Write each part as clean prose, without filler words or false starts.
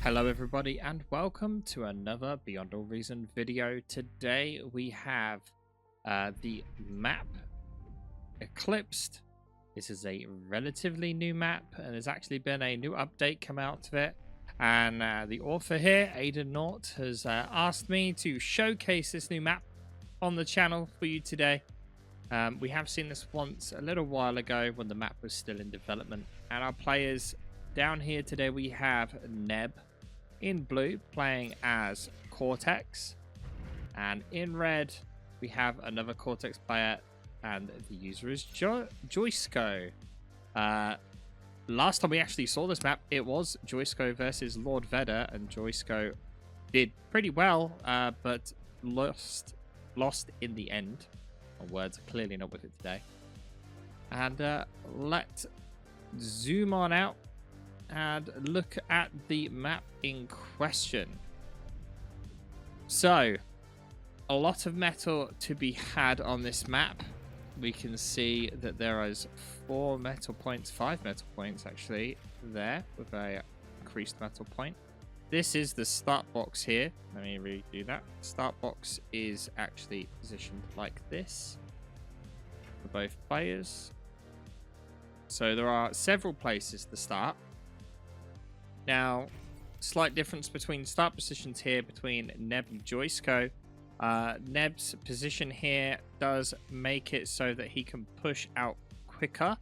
Hello everybody and welcome to another Beyond All Reason video. Today we have the map Eclipsed. This is a relatively new map and there's actually been a new update come out of it. And the author here, Aidan Naught, has asked me to showcase this new map on the channel for you today. We have seen this once a little while ago when the map was still in development. And our players down here today, we have Neb in blue playing as Cortex, and in red we have another Cortex player and the user is Joisco. Last time we actually saw this map, it was Joisco versus Lord Vedder, and Joisco did pretty well, but lost in the end. My words are clearly not with it today. And let's zoom on out and look at the map in question. So, a lot of metal to be had on this map. We can see that there is 5 metal points actually there with a increased metal point. This is the start box here. Let me redo that. Start box is actually positioned like this for both players. So there are several places to start. Now, slight difference between start positions here between Neb and Joisco. Neb's position here does make it so that he can push out quicker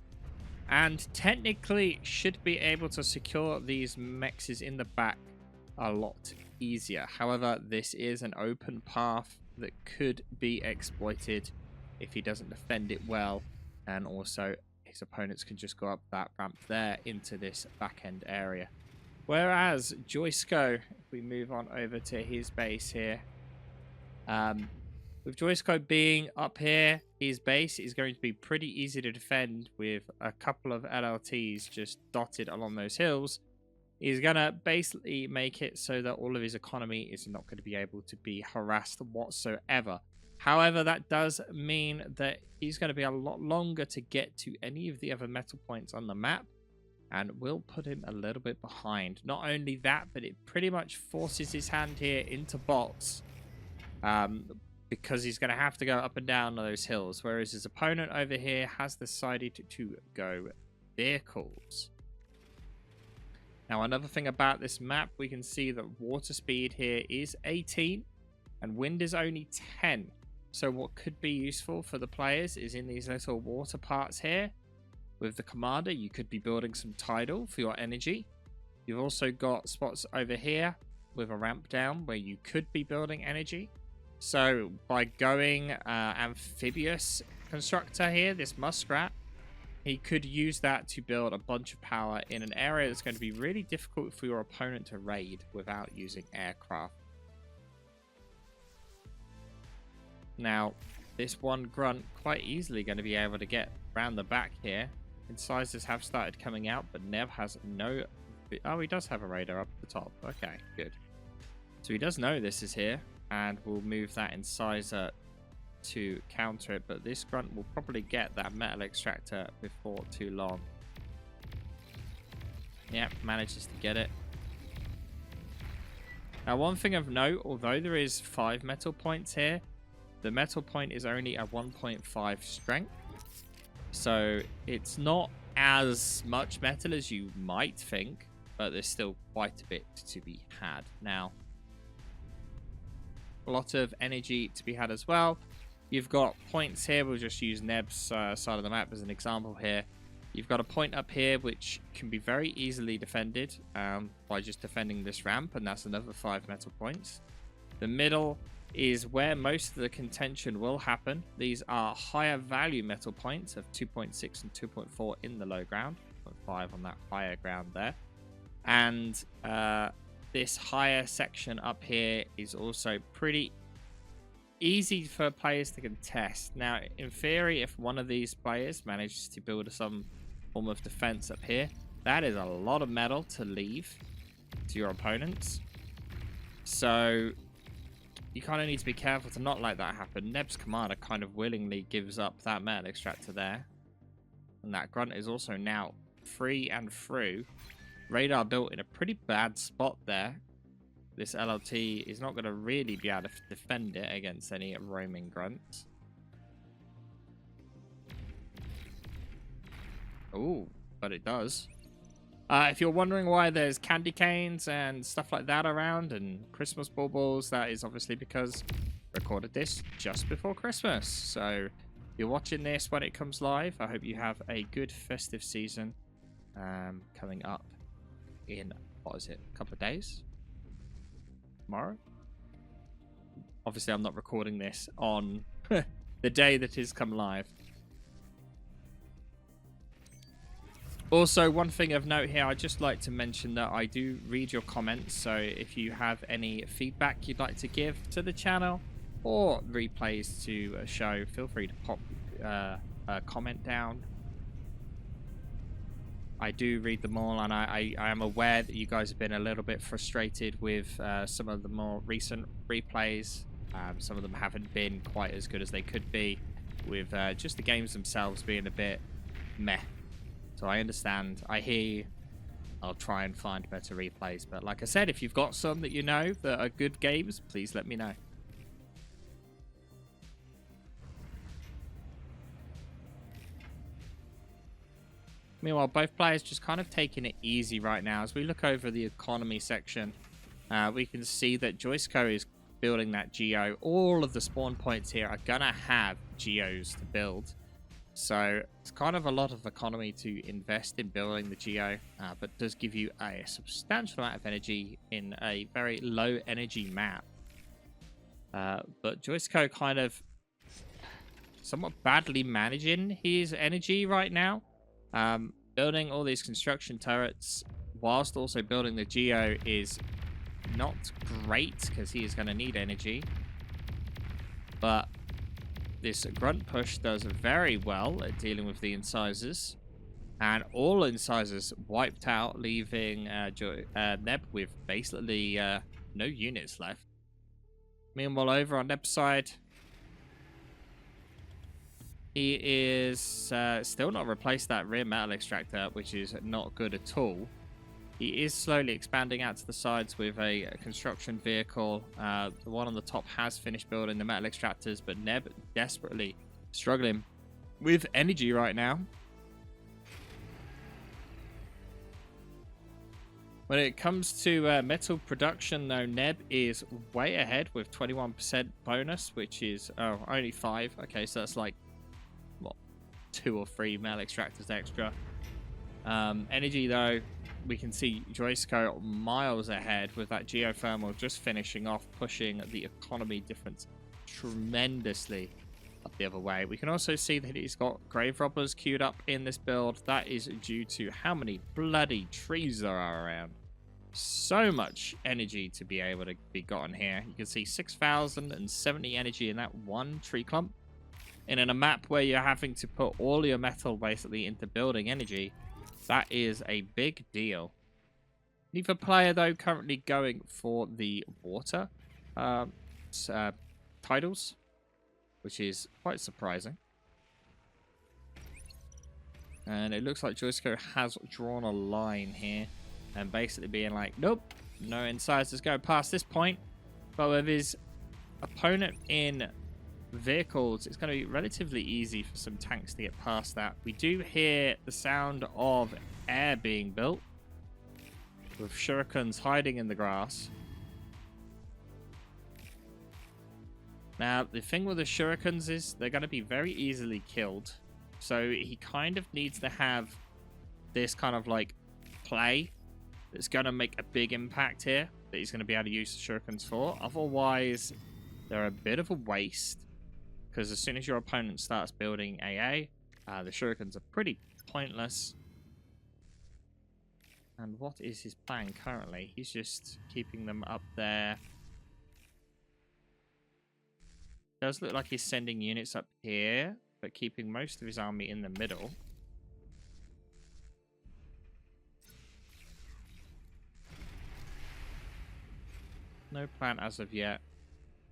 and technically should be able to secure these mexes in the back a lot easier. However, this is an open path that could be exploited if he doesn't defend it well, and also his opponents can just go up that ramp there into this back end area. Whereas Joisco, if we move on over to his base here, with Joisco being up here, his base is going to be pretty easy to defend with a couple of LLTs just dotted along those hills. He's going to basically make it so that all of his economy is not going to be able to be harassed whatsoever. However, that does mean that he's going to be a lot longer to get to any of the other metal points on the map, and will put him a little bit behind. Not only that, but it pretty much forces his hand here into bots, because he's going to have to go up and down those hills, whereas his opponent over here has decided to go vehicles. Now, another thing about this map, we can see that water speed here is 18 and wind is only 10. So what could be useful for the players is in these little water parts here. With the commander, you could be building some tidal for your energy. You've also got spots over here with a ramp down where you could be building energy. So by going amphibious constructor here, this muskrat, he could use that to build a bunch of power in an area that's going to be really difficult for your opponent to raid without using aircraft. Now, this one grunt quite easily going to be able to get around the back here. Incisors have started coming out, but Neb has no... Oh, he does have a radar up at the top. Okay, good. So he does know this is here, and we'll move that incisor to counter it, but this grunt will probably get that metal extractor before too long. Yep, manages to get it. Now, one thing of note, although there is 5 metal points here, the metal point is only a 1.5 strength. So it's not as much metal as you might think, but there's still quite a bit to be had. Now, a lot of energy to be had as well. You've got points here. We'll just use Neb's side of the map as an example here. You've got a point up here which can be very easily defended by just defending this ramp, and that's another 5 metal points. The middle is where most of the contention will happen. These are higher value metal points of 2.6 and 2.4 in the low ground, 0.5 on that higher ground there. And this higher section up here is also pretty easy for players to contest. Now, in theory, if one of these players manages to build some form of defense up here, that is a lot of metal to leave to your opponents. So you kind of need to be careful to not let that happen. Neb's commander kind of willingly gives up that metal extractor there. And that grunt is also now free and through radar built in a pretty bad spot there. This LLT is not going to really be able to defend it against any roaming grunts. Oh, but it does. If you're wondering why there's candy canes and stuff like that around and Christmas baubles, that is obviously because I recorded this just before Christmas. So if you're watching this when it comes live, I hope you have a good festive season coming up in, what is it, a couple of days? Tomorrow? Obviously, I'm not recording this on the day that is come live. Also, one thing of note here, I'd just like to mention that I do read your comments, so if you have any feedback you'd like to give to the channel or replays to a show, feel free to pop a comment down. I do read them all, and I am aware that you guys have been a little bit frustrated with some of the more recent replays. Some of them haven't been quite as good as they could be, with just the games themselves being a bit meh. So I understand. I hear you. I'll try and find better replays. But like I said, if you've got some that you know that are good games, please let me know. Meanwhile, both players just kind of taking it easy right now. As we look over the economy section, we can see that Joisco is building that geo. All of the spawn points here are going to have geos to build. So it's kind of a lot of economy to invest in building the geo, but does give you a substantial amount of energy in a very low energy map. But Joisco kind of somewhat badly managing his energy right now. Building all these construction turrets whilst also building the geo is not great because he is going to need energy. But this grunt push does very well at dealing with the incisors, and all incisors wiped out, leaving Neb with basically no units left. Meanwhile, over on Neb's side, he is still not replaced that rear metal extractor, which is not good at all. He is slowly expanding out to the sides with a construction vehicle. The one on the top has finished building the metal extractors, but Neb desperately struggling with energy right now. When it comes to metal production, though, Neb is way ahead with 21% bonus, which is only 5. Okay, so that's like, what, 2 or 3 metal extractors extra. Energy, though, we can see Joisco miles ahead with that geothermal just finishing off, pushing the economy difference tremendously up the other way. We can also see that he's got grave robbers queued up in this build. That is due to how many bloody trees there are around. So much energy to be able to be gotten here. You can see 6,070 energy in that one tree clump. And in a map where you're having to put all your metal basically into building energy, that is a big deal. Neither player, though, currently going for the water titles, which is quite surprising. And it looks like Joisco has drawn a line here and basically being like, nope, no incisors go past this point. But with his opponent in vehicles, it's going to be relatively easy for some tanks to get past that. We do hear the sound of air being built with shurikens hiding in the grass. Now, the thing with the shurikens is they're going to be very easily killed. So he kind of needs to have this kind of like play that's going to make a big impact here that he's going to be able to use the shurikens for. Otherwise, they're a bit of a waste. Because as soon as your opponent starts building AA, the shurikens are pretty pointless. And what is his plan currently? He's just keeping them up there. Does look like he's sending units up here, but keeping most of his army in the middle. No plan as of yet.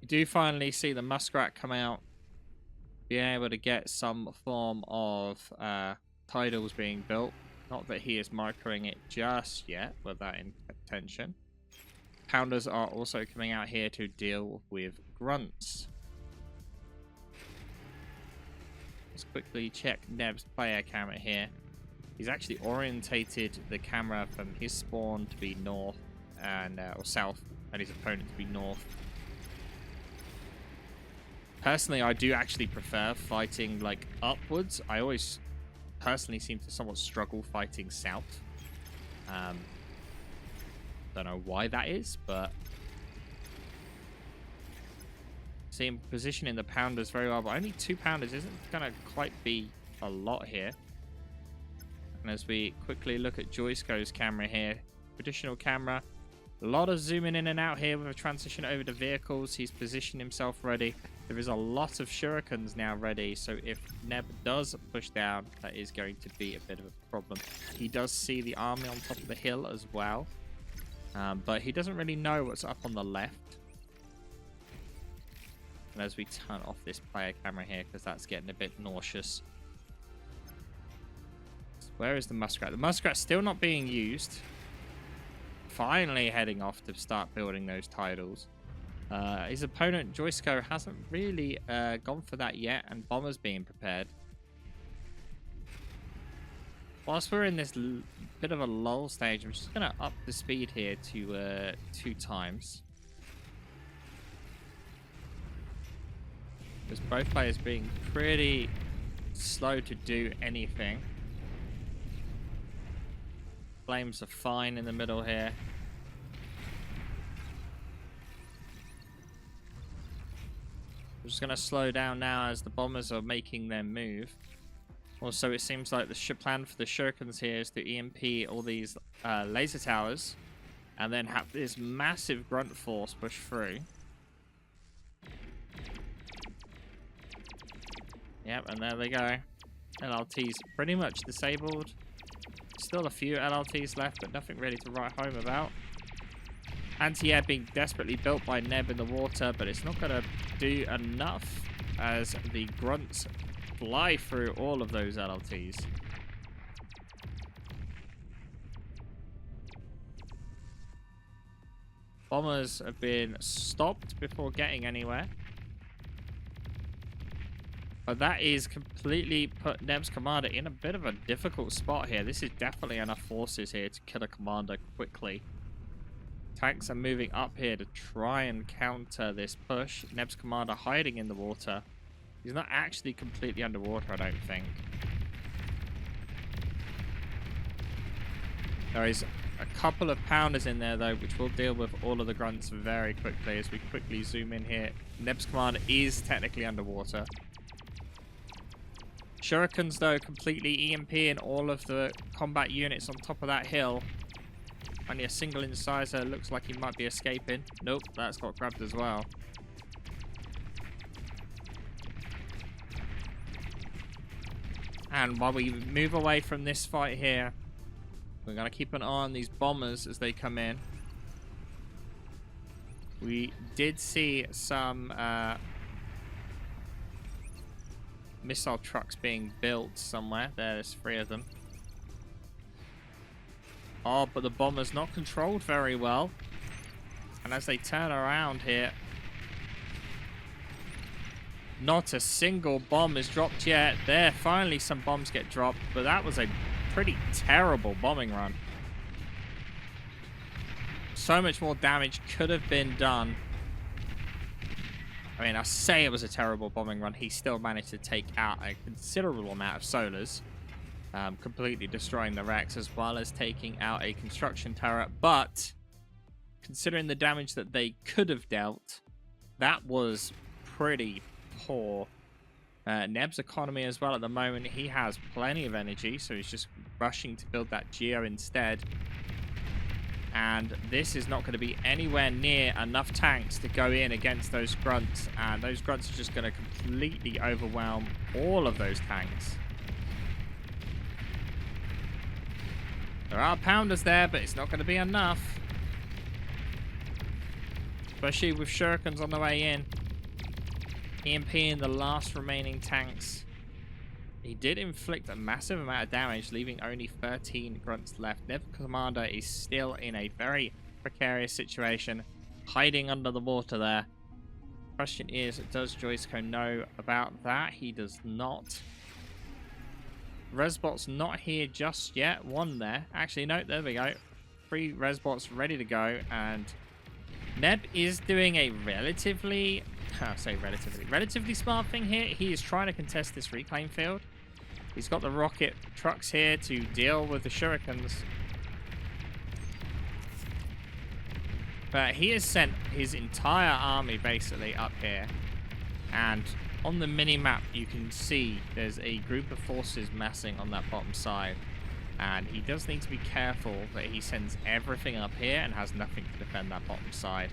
You do finally see the muskrat come out, being able to get some form of titles being built. Not that he is microing it just yet with that intention. Pounders are also coming out here to deal with grunts. Let's quickly check Neb's player camera here. He's actually orientated the camera from his spawn to be north and or south, and his opponent to be north. Personally, I do actually prefer fighting like upwards. I always personally seem to somewhat struggle fighting south. Don't know why that is, but seeing positioning the pounders very well, but only 2 pounders isn't gonna quite be a lot here. And as we quickly look at Joisco's camera here, traditional camera, a lot of zooming in and out here with a transition over to vehicles. He's positioned himself ready. There is a lot of shurikens now ready, so if Neb does push down, that is going to be a bit of a problem. He does see the army on top of the hill as well, but he doesn't really know what's up on the left. And as we turn off this player camera here, because that's getting a bit nauseous. Where is the muskrat? The muskrat's still not being used. Finally heading off to start building those titles. His opponent, Joisco, hasn't really gone for that yet, and Bomber's being prepared. Whilst we're in this bit of a lull stage, I'm just going to up the speed here to 2 times. Because both players being pretty slow to do anything. Flames are fine in the middle here. We're just going to slow down now as the bombers are making their move. Also, it seems like the plan for the shurikens here is to EMP all these laser towers and then have this massive grunt force push through. Yep, and there they go. LLT's pretty much disabled. Still a few LLTs left, but nothing really to write home about. Anti-air being desperately built by Neb in the water, but it's not going to do enough as the grunts fly through all of those LLTs. Bombers have been stopped before getting anywhere. But that is completely put Neb's commander in a bit of a difficult spot here. This is definitely enough forces here to kill a commander quickly. Tanks are moving up here to try and counter this push. Neb's commander hiding in the water. He's not actually completely underwater, I don't think. There is a couple of pounders in there, though, which will deal with all of the grunts very quickly as we quickly zoom in here. Neb's commander is technically underwater. Shurikens, though, completely EMPing all of the combat units on top of that hill. Only a single incisor. Looks like he might be escaping. Nope, that's got grabbed as well. And while we move away from this fight here, we're going to keep an eye on these bombers as they come in. We did see some missile trucks being built somewhere. There's 3 of them. Oh, but the bomber's not controlled very well. And as they turn around here, not a single bomb is dropped yet. There, finally some bombs get dropped, but that was a pretty terrible bombing run. So much more damage could have been done. I mean, I say it was a terrible bombing run. He still managed to take out a considerable amount of solars. Completely destroying the Rex as well as taking out a construction turret. But considering the damage that they could have dealt, that was pretty poor. Neb's economy as well at the moment. He has plenty of energy, so he's just rushing to build that Geo instead. And this is not going to be anywhere near enough tanks to go in against those grunts. And those grunts are just going to completely overwhelm all of those tanks. There are pounders there, but it's not going to be enough. Especially with shurikens on the way in. EMPing the last remaining tanks. He did inflict a massive amount of damage, leaving only 13 grunts left. Neb Commander is still in a very precarious situation, hiding under the water there. Question is, does Joisco know about that? He does not. Resbot's not here just yet. One there. Actually, no, there we go. 3 Resbots ready to go, and Neb is doing a relatively smart thing here. He is trying to contest this reclaim field. He's got the rocket trucks here to deal with the shurikens. But he has sent his entire army basically up here. And on the mini-map, you can see there's a group of forces massing on that bottom side. And he does need to be careful that he sends everything up here and has nothing to defend that bottom side.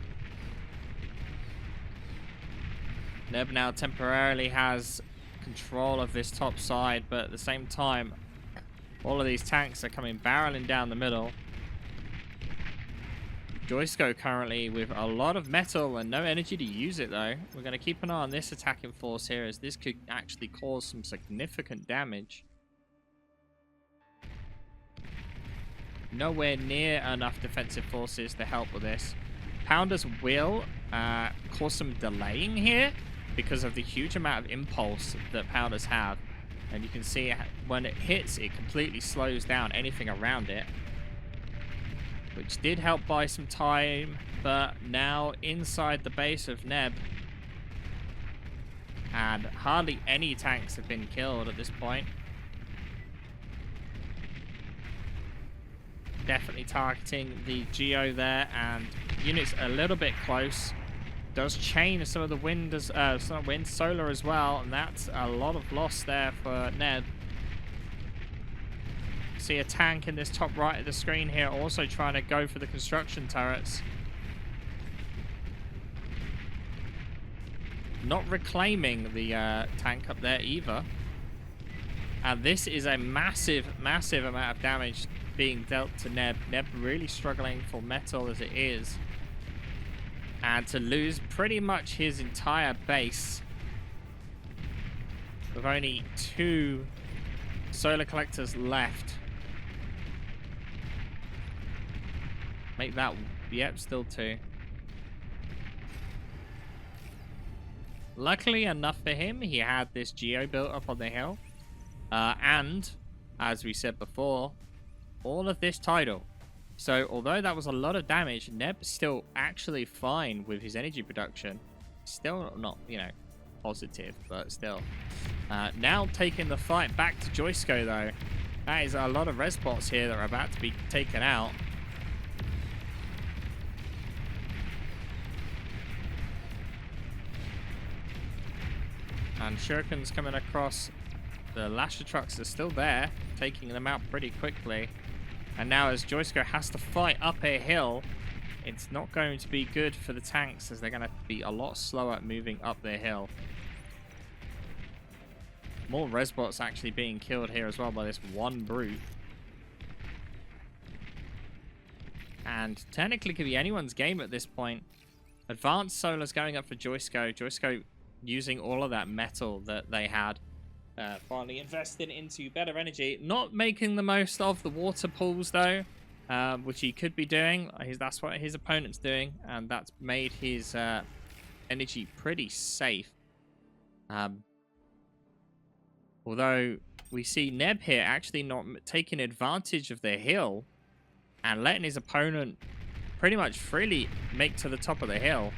Neb now temporarily has control of this top side, but at the same time, all of these tanks are coming barreling down the middle. Joisco currently with a lot of metal and no energy to use it though. We're going to keep an eye on this attacking force here, as this could actually cause some significant damage. Nowhere near enough defensive forces to help with this. Pounders will cause some delaying here because of the huge amount of impulse that Pounders have. And you can see when it hits, it completely slows down anything around it, which did help buy some time. But now inside the base of Neb, and hardly any tanks have been killed at this point. Definitely targeting the Geo there, and units a little bit close. Does chain some of the wind as solar as well, and that's a lot of loss there for Neb. See a tank in this top right of the screen here, also trying to go for the construction turrets. Not reclaiming the tank up there either. And this is a massive, massive amount of damage being dealt to Neb. Neb really struggling for metal as it is. And to lose pretty much his entire base with only 2 solar collectors left. Make that, yep, still 2. Luckily enough for him, he had this Geo built up on the hill. And, as we said before, all of this tidal. So, although that was a lot of damage, Neb's still actually fine with his energy production. Still not, you know, positive, but still. Now taking the fight back to Joisco, though. That is a lot of resbots here that are about to be taken out. And shurikens coming across. The lasher trucks are still there, taking them out pretty quickly. And now as Joisco has to fight up a hill, it's not going to be good for the tanks, as they're going to be a lot slower moving up the hill. More resbots actually being killed here as well by this one brute. And technically could be anyone's game at this point. Advanced Solar's going up for Joisco. Joisco using all of that metal that they had. Finally investing into better energy. Not making the most of the water pools though, which he could be doing. That's what his opponent's doing, and that's made his energy pretty safe. Although we see Neb here actually not taking advantage of the hill and letting his opponent pretty much freely make to the top of the hill.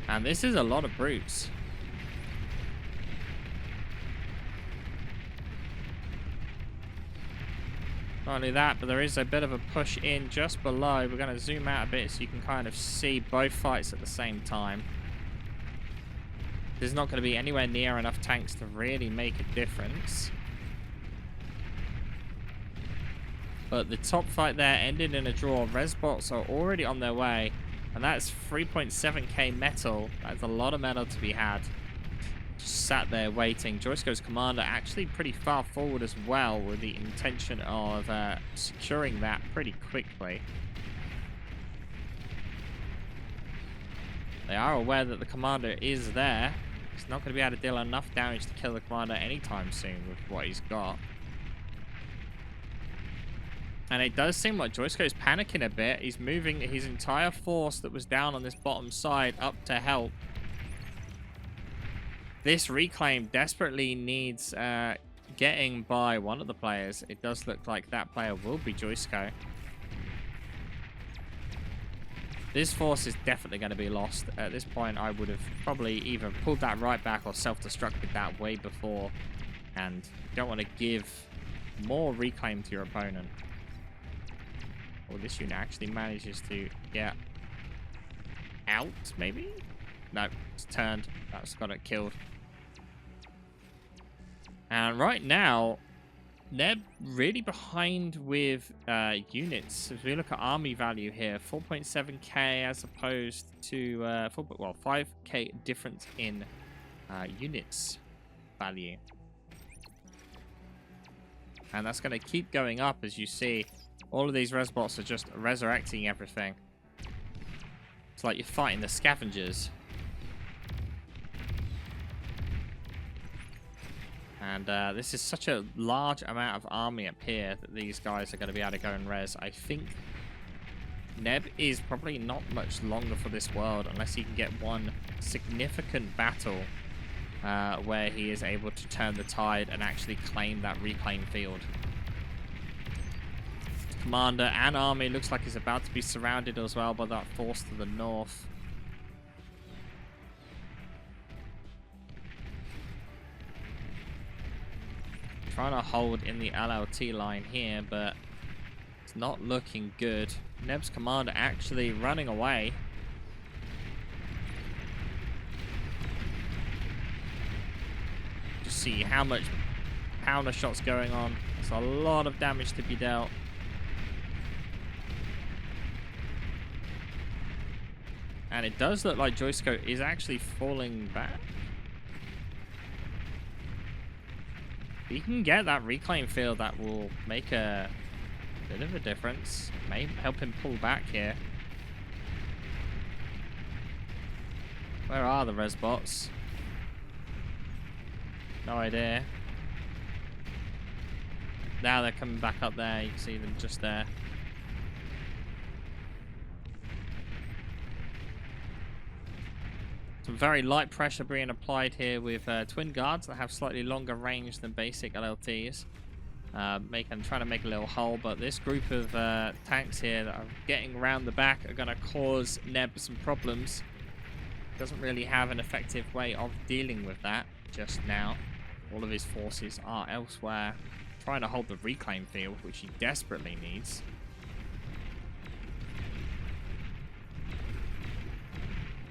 And this is a lot of brutes. Not only that, but there is a bit of a push in just below. We're going to zoom out a bit so you can kind of see both fights at the same time. There's not going to be anywhere near enough tanks to really make a difference. But the top fight there ended in a draw. Resbots are already on their way. And that's 3.7k metal. That's a lot of metal to be had. Just sat there waiting. Joisco's commander actually pretty far forward as well, with the intention of securing that pretty quickly. They are aware that the commander is there. He's not going to be able to deal enough damage to kill the commander anytime soon with what he's got. And it does seem like Joisco's panicking a bit. He's moving his entire force that was down on this bottom side up to help. This reclaim desperately needs getting by one of the players. It does look like that player will be Joisco. This force is definitely going to be lost. At this point, I would have probably either pulled that right back or self-destructed that way before. And you don't want to give more reclaim to your opponent. Or this unit actually manages to get out, maybe? No, it's turned. That's got it killed. And right now, they're really behind with units. If we look at army value here, 4.7k as opposed to 5k difference in units value. And that's going to keep going up as you see. All of these resbots are just resurrecting everything. It's like you're fighting the scavengers. And this is such a large amount of army up here that these guys are going to be able to go and res. I think Neb is probably not much longer for this world unless he can get one significant battle where he is able to turn the tide and actually claim that reclaim field. Commander and army looks like he's about to be surrounded as well by that force to the north. Trying to hold in the LLT line here, but it's not looking good. Neb's commander actually running away. Just see how much pounder shots going on. It's a lot of damage to be dealt. And it does look like Joisco is actually falling back. If you can get that reclaim field, that will make a bit of a difference. May help him pull back here. Where are the resbots? No idea. Now they're coming back up there. You can see them just there. Some very light pressure being applied here with twin guards that have slightly longer range than basic LLTs. Trying to make a little hole, but this group of tanks here that are getting around the back are going to cause Neb some problems. Doesn't really have an effective way of dealing with that just now. All of his forces are elsewhere, trying to hold the reclaim field, which he desperately needs.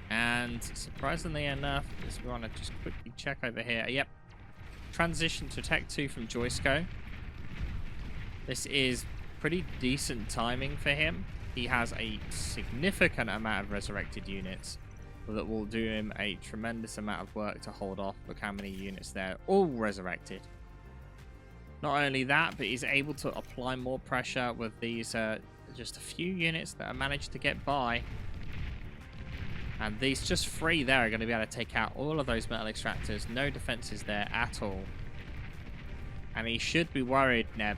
And surprisingly enough, we want to just quickly check over here. Yep. Transition to Tech 2 from Joisco. This is pretty decent timing for him. He has a significant amount of resurrected units that will do him a tremendous amount of work to hold off. Look how many units there, all resurrected. Not only that, but he's able to apply more pressure with these just a few units that are managed to get by. And these just three there are going to be able to take out all of those metal extractors. No defenses there at all. And he should be worried, Neb,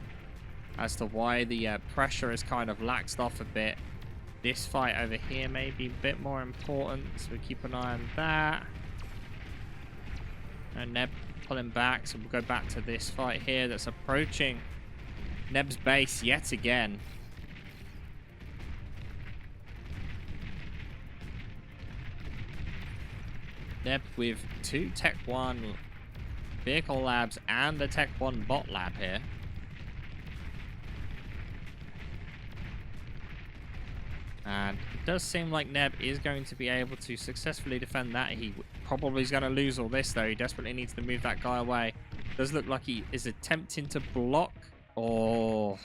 as to why the pressure is kind of laxed off a bit. This fight over here may be a bit more important, so we keep an eye on that. And Neb pulling back, so we'll go back to this fight here that's approaching Neb's base yet again. Neb with two Tech 1 vehicle labs and the Tech 1 bot lab here. And it does seem like Neb is going to be able to successfully defend that. He probably is going to lose all this, though. He desperately needs to move that guy away. Does look like he is attempting to block. Oh.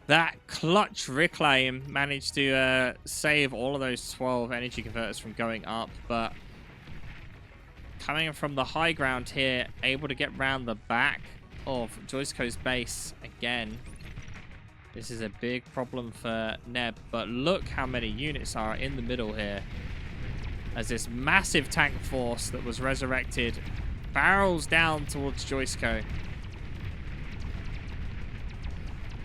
That clutch reclaim managed to save all of those 12 energy converters from going up, but coming from the high ground here, able to get round the back of Joisco's base again. This is a big problem for Neb, but look how many units are in the middle here. As this massive tank force that was resurrected barrels down towards Joisco.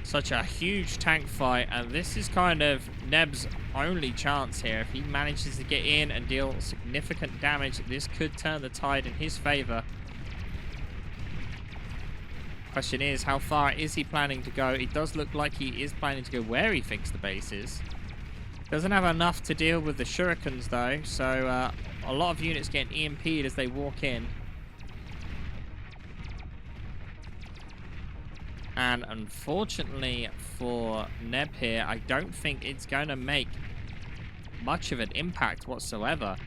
Such a huge tank fight, and this is kind of Neb's only chance here. If he manages to get in and deal significant damage, this could turn the tide in his favor. Question is, how far is he planning to go? It does look like he is planning to go where he thinks the base is. Doesn't have enough to deal with the shurikens though, so a lot of units getting EMP'd as they walk in. And unfortunately for Neb here, I don't think it's going to make much of an impact whatsoever.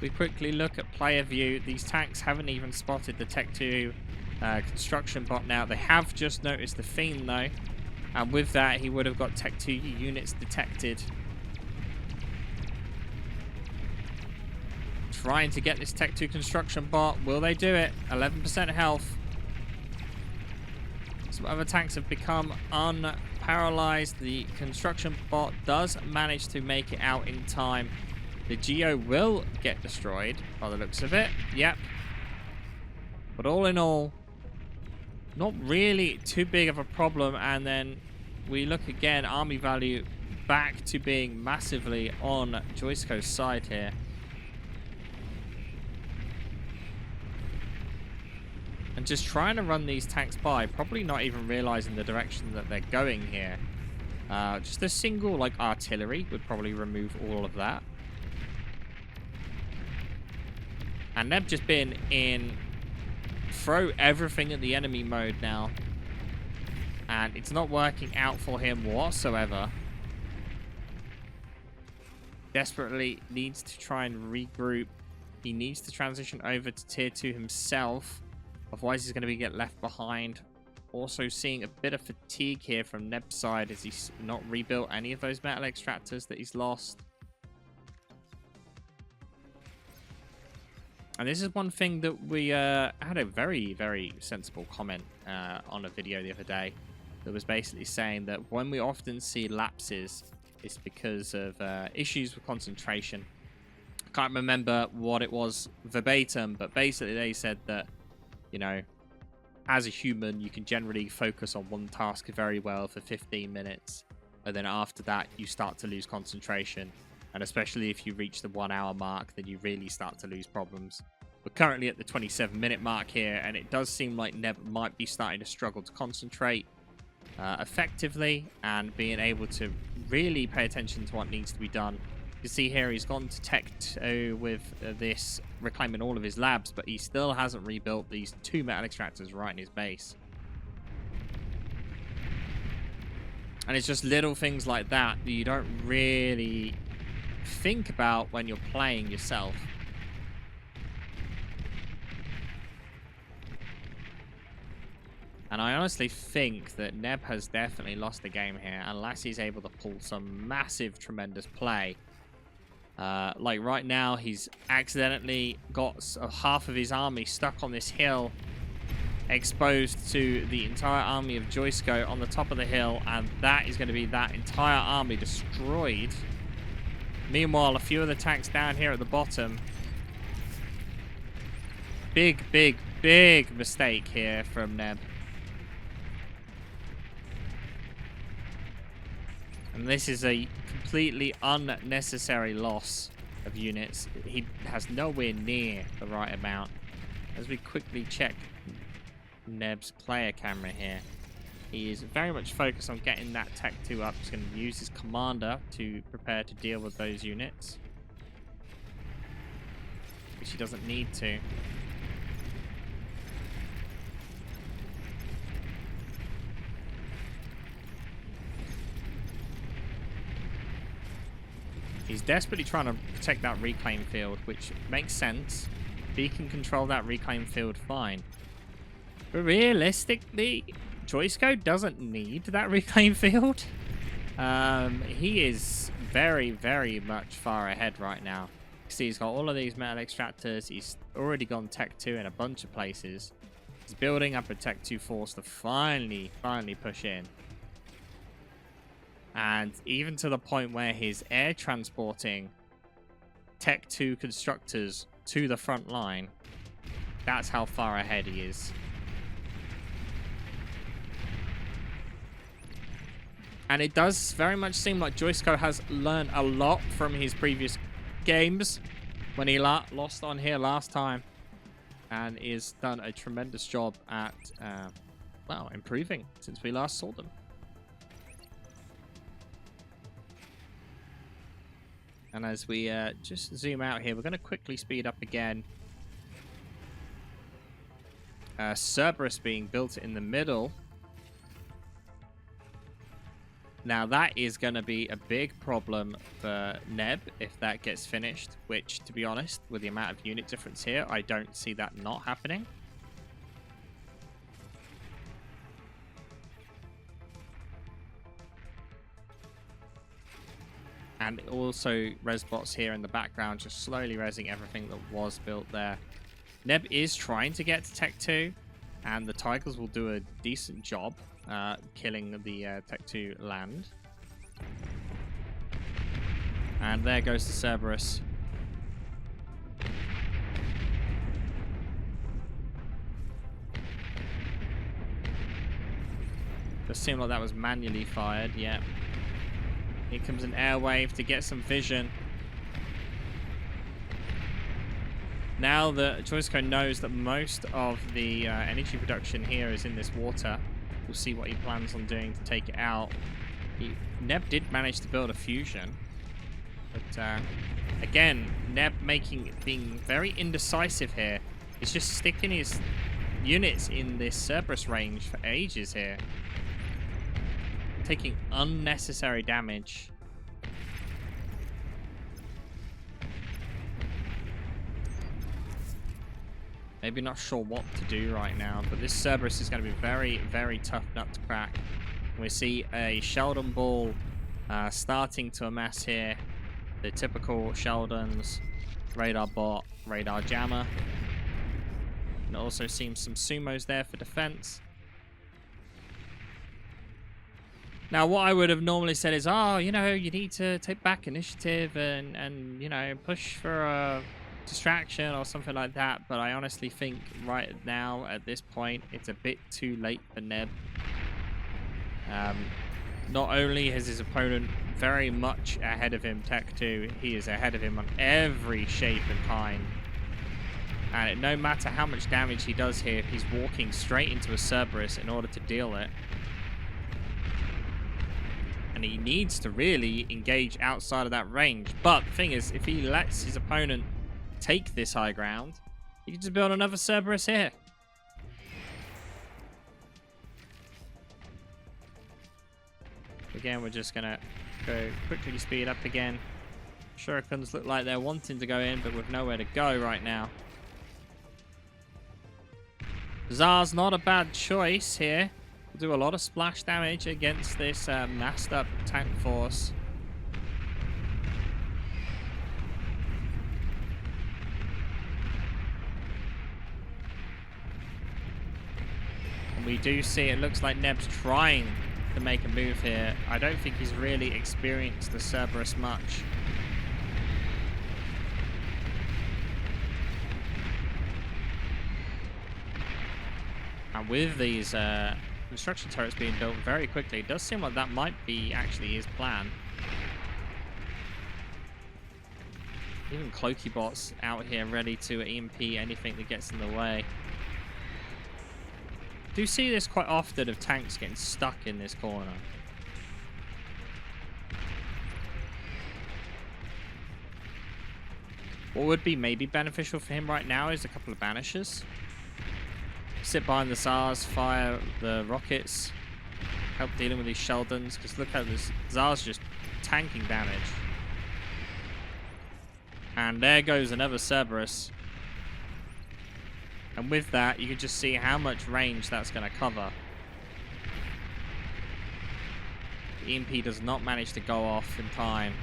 We quickly look at player view. These tanks haven't even spotted the Tech 2 construction bot now. They have just noticed the Fiend though. And with that, he would have got Tech 2 units detected. Trying to get this Tech 2 construction bot. Will they do it? 11% health. Some other tanks have become unparalyzed. The construction bot does manage to make it out in time. The Geo will get destroyed by the looks of it. Yep. But all in all, not really too big of a problem. And then we look again, army value back to being massively on Joisco's side here. And just trying to run these tanks by, probably not even realizing the direction that they're going here. Just a single, like, artillery would probably remove all of that. And they've just been in throw everything at the enemy mode now. And it's not working out for him whatsoever. Desperately needs to try and regroup. He needs to transition over to tier 2 himself. Otherwise, he's going to get left behind. Also seeing a bit of fatigue here from Neb's side as he's not rebuilt any of those metal extractors that he's lost. And this is one thing that we had a very, very sensible comment on a video the other day that was basically saying that when we often see lapses, it's because of issues with concentration. I can't remember what it was verbatim, but basically they said that, you know, as a human, you can generally focus on one task very well for 15 minutes. And then after that, you start to lose concentration. And especially if you reach the 1 hour mark, then you really start to lose problems. We're currently at the 27-minute mark here, and it does seem like Neb might be starting to struggle to concentrate effectively and being able to really pay attention to what needs to be done. You can see here he's gone to Tech 2 with this, reclaiming all of his labs, but he still hasn't rebuilt these 2 metal extractors right in his base. And it's just little things like that that you don't really think about when you're playing yourself. And I honestly think that Neb has definitely lost the game here unless he's able to pull some massive, tremendous play. Like right now, he's accidentally got half of his army stuck on this hill, exposed to the entire army of Joisco on the top of the hill, and that is going to be that entire army destroyed. Meanwhile, a few of the tanks down here at the bottom. Big, big, big mistake here from Neb. And this is a completely unnecessary loss of units. He has nowhere near the right amount. As we quickly check Neb's player camera here, he is very much focused on getting that Tech 2 up. He's going to use his commander to prepare to deal with those units, which he doesn't need to. He's desperately trying to protect that reclaim field, which makes sense. If he can control that reclaim field, fine. But realistically, Joisco doesn't need that reclaim field. He is very, very much far ahead right now. See, he's got all of these metal extractors. He's already gone Tech 2 in a bunch of places. He's building up a Tech 2 force to finally push in. And even to the point where he's air transporting Tech 2 constructors to the front line. That's how far ahead he is. And it does very much seem like Joisco has learned a lot from his previous games when he lost on here last time. And is done a tremendous job at, well, improving since we last saw them. And as we just zoom out here, we're going to quickly speed up again. Cerberus being built in the middle. Now that is going to be a big problem for Neb if that gets finished, which, to be honest, with the amount of unit difference here, I don't see that not happening. And also Resbots here in the background, just slowly resing everything that was built there. Neb is trying to get to Tech 2, and the Tigers will do a decent job killing the Tech 2 land. And there goes the Cerberus. Does seem like that was manually fired, yeah. Here comes an airwave to get some vision. Now that Joisco knows that most of the energy production here is in this water, we'll see what he plans on doing to take it out. Neb did manage to build a fusion. But again, Neb being very indecisive here. He's just sticking his units in this Cerberus range for ages here. Taking unnecessary damage. Maybe not sure what to do right now, but this Cerberus is going to be very, very tough nut to crack. We see a Sheldon ball starting to amass here. The typical Sheldons, radar bot, radar jammer. And it also seems some sumos there for defense. Now, what I would have normally said is, oh, you know, you need to take back initiative and you know, push for a distraction or something like that. But I honestly think right now, at this point, it's a bit too late for Neb. Not only is his opponent very much ahead of him, Tech 2, he is ahead of him on every shape and kind. And no matter how much damage he does here, he's walking straight into a Cerberus in order to deal it. And he needs to really engage outside of that range. But the thing is, if he lets his opponent take this high ground, he can just build another Cerberus here. Again, we're just going to go quickly speed up again. Shurikens look like they're wanting to go in, but with nowhere to go right now. Zar's not a bad choice here. Will do a lot of splash damage against this massed up tank force. And we do see it looks like Neb's trying to make a move here. I don't think he's really experienced the Cerberus much. And with these construction turrets being built very quickly, it does seem like that might be actually his plan. Even Cloaky bots out here ready to EMP anything that gets in the way. Do see this quite often of tanks getting stuck in this corner. What would be maybe beneficial for him right now is a couple of banishers. Sit behind the Zars, fire the rockets, help dealing with these Sheldons, because look how this Zar's just tanking damage. And there goes another Cerberus. And with that, you can just see how much range that's going to cover. The EMP does not manage to go off in time.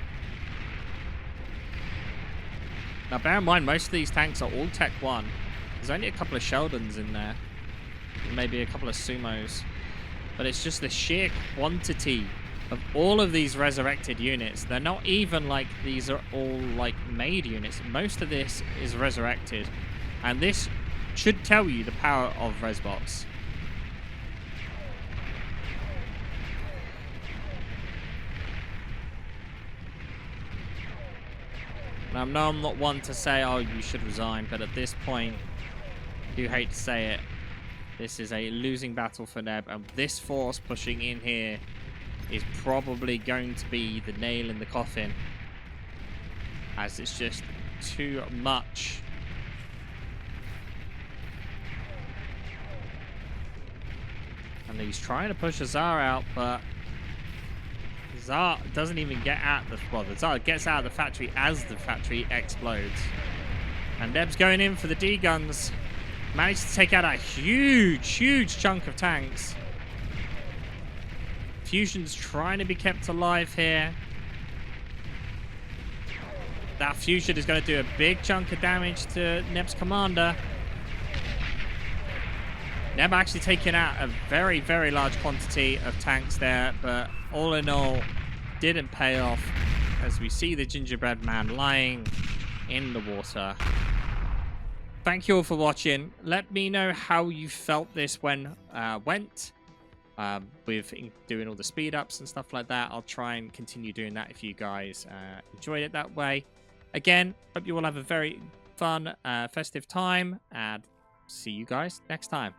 Now, bear in mind, most of these tanks are all Tech 1. There's only a couple of Sheldons in there. And maybe a couple of Sumos. But it's just the sheer quantity of all of these resurrected units, they're not even like these are all like made units. Most of this is resurrected. And this should tell you the power of Resbots. Now, I know I'm not one to say, oh, you should resign, but at this point, I do hate to say it, this is a losing battle for Neb, and this force pushing in here is probably going to be the nail in the coffin, as it's just too much. And he's trying to push Azar out, but Azar doesn't even get out the... Well, the Azar gets out of the factory as the factory explodes. And Neb's going in for the D-guns. Managed to take out a huge chunk of tanks. Fusion's trying to be kept alive here. That Fusion is going to do a big chunk of damage to Neb's commander. Neb actually taking out a very large quantity of tanks there, but all in all, didn't pay off as we see the gingerbread man lying in the water. Thank you all for watching. Let me know how you felt this went with doing all the speed ups and stuff like that. I'll try and continue doing that if you guys enjoyed it that way. Again, hope you all have a very fun, festive time, and see you guys next time.